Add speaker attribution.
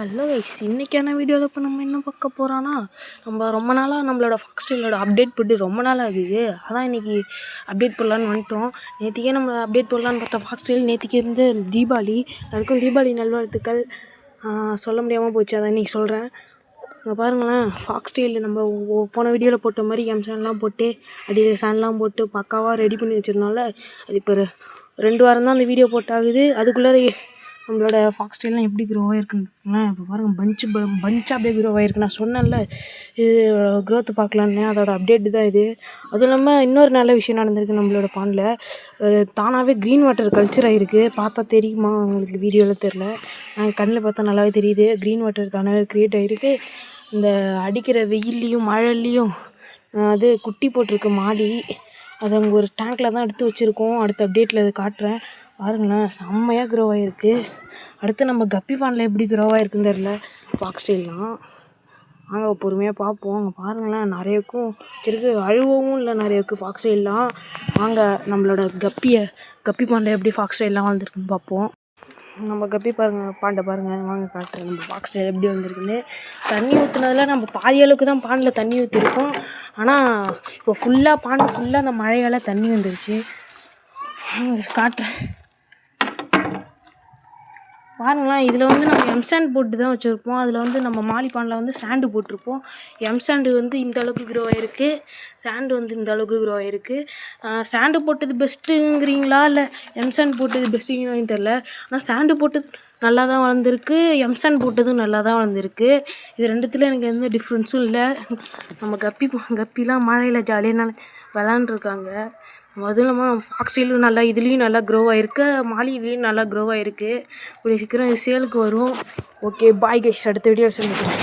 Speaker 1: Hello guys, இன்றைக்கான வீடியோவில் இப்போ நம்ம என்ன பார்க்க போகிறோன்னா, நம்ம ரொம்ப நாளாக நம்மளோட ஃபாக்ஸ்டைலோட அப்டேட் போட்டு ரொம்ப நாள் ஆகுது. அதான் இன்றைக்கி அப்டேட் போடலான்னு வந்துட்டோம். நேற்றுக்கே நம்ம அப்டேட் போடலான்னு பார்த்தா ஃபாக்ஸ்டைல் நேற்றுக்கே இருந்து தீபாவளி. அதுக்கும் தீபாவளி நல்வாழ்த்துக்கள். சொல்ல முடியாமல் போச்சு, அதான் இன்றைக்கி சொல்கிறேன். இங்கே பாருங்களேன், ஃபாக்ஸ்டைல் நம்ம போன வீடியோவில் போட்ட மாதிரி எம்சான்லாம் போட்டு அடியில் சான்லாம் போட்டு பக்காவாக ரெடி பண்ணி வச்சுருந்தோம்ல. அது இப்போ 2 வாரம் தான் அந்த வீடியோ போட்டாகுது. அதுக்குள்ளே நம்மளோட ஃபாக்ஸ்டைல்லாம் எப்படி க்ரோ ஆகிருக்குன்னு இப்போ பாருங்கள், பஞ்சாக அப்படியே க்ரோ ஆகிருக்கு. நான் சொன்னேன்ல இது க்ரோத்து பார்க்கலான்னு, அதோட அப்டேட்டு தான் இது. அதுவும் இல்லாமல் இன்னொரு நல்ல விஷயம் நடந்திருக்கு நம்மளோட பாண்டில். தானாகவே க்ரீன் வாட்டர் கல்ச்சர் ஆகிருக்கு. பார்த்தா தெரியுமா உங்களுக்கு? வீடியோவில் தெரில, நான் கண்ணில் பார்த்தா நல்லாவே தெரியுது. க்ரீன் வாட்டர் தானாகவே க்ரியேட் ஆகிருக்கு. இந்த அடிக்கிற வெயில்லையும் மழைலையும் அது குட்டி போட்டிருக்கு மாடி. அது அங்கே ஒரு டேங்க்கில் தான் எடுத்து வச்சுருக்கோம். அடுத்த அப்டேட்டில் அது காட்டுறேன். பாருங்களேன், செம்மையாக க்ரோ ஆகிருக்கு. அடுத்து நம்ம கப்பி பாண்டில் எப்படி க்ரோ ஆகிருக்குன்னு தெரில ஃபாக்ஸ்டைல்லாம். வாங்க பொறுமையாக பார்ப்போம். அங்கே பாருங்களேன், நிறையக்கும் வச்சுருக்கு, அழுவவும் இல்லை நிறையக்கு ஃபாக்ஸ்டைல்லாம். வாங்க நம்மளோட கப்பி பாண்டில் எப்படி ஃபாக்ஸ்டைல்லாம் வளர்ந்துருக்குன்னு பார்ப்போம். நம்ம கப்பி பாண்டை பாருங்கள், வாங்க காட்டுறேன் நம்ம ஃபாக்ஸ்டைல் எப்படி வந்திருக்குன்னு. தண்ணி ஊற்றுனதில் நம்ம பாதி அளவுக்கு தான் பாண்டில் தண்ணி ஊற்றிருக்கோம். ஆனால் இப்போ பாண்டு ஃபுல்லாக அந்த மழையால் தண்ணி வந்துருச்சு. காட்டுறேன் பாருங்களேன். இதில் நம்ம எம்சாண்ட் போட்டு தான் வச்சுருப்போம். அதில் நம்ம மாலி பாண்டில் சாண்டு போட்டிருப்போம். எம்சாண்டு இந்த அளவுக்கு க்ரோ ஆகிருக்கு, சாண்டு இந்த அளவுக்கு க்ரோ ஆகிருக்கு. சாண்டு போட்டது பெஸ்ட்டுங்கிறீங்களா இல்லை எம்சாண்ட் போட்டது பெஸ்ட்டுங்கன்னு தெரில. ஆனால் சாண்டு போட்டது நல்லா தான் வளர்ந்துருக்கு, எம்சாண்ட் போட்டதும் நல்லா தான் வளர்ந்துருக்கு. இது ரெண்டுத்தில் எனக்கு எந்த டிஃப்ரென்ஸும் இல்லை. நம்ம கப்பிலாம் மழையில் ஜாலியாக விளாண்டுருக்காங்க. அதுவும் இல்லாமல் நம்ம ஃபாக்ஸ்டைலும் நல்லா இதுலேயும் நல்லா க்ரோ ஆகிருக்கு, மாலி இதுலேயும் நல்லா க்ரோ ஆகிருக்கு. ஒரு சீக்கிரம் இது சேலுக்கு வரும். ஓகே, பாய் கைஸ், அடுத்த வீடியோவில் சந்திக்கிறேன்.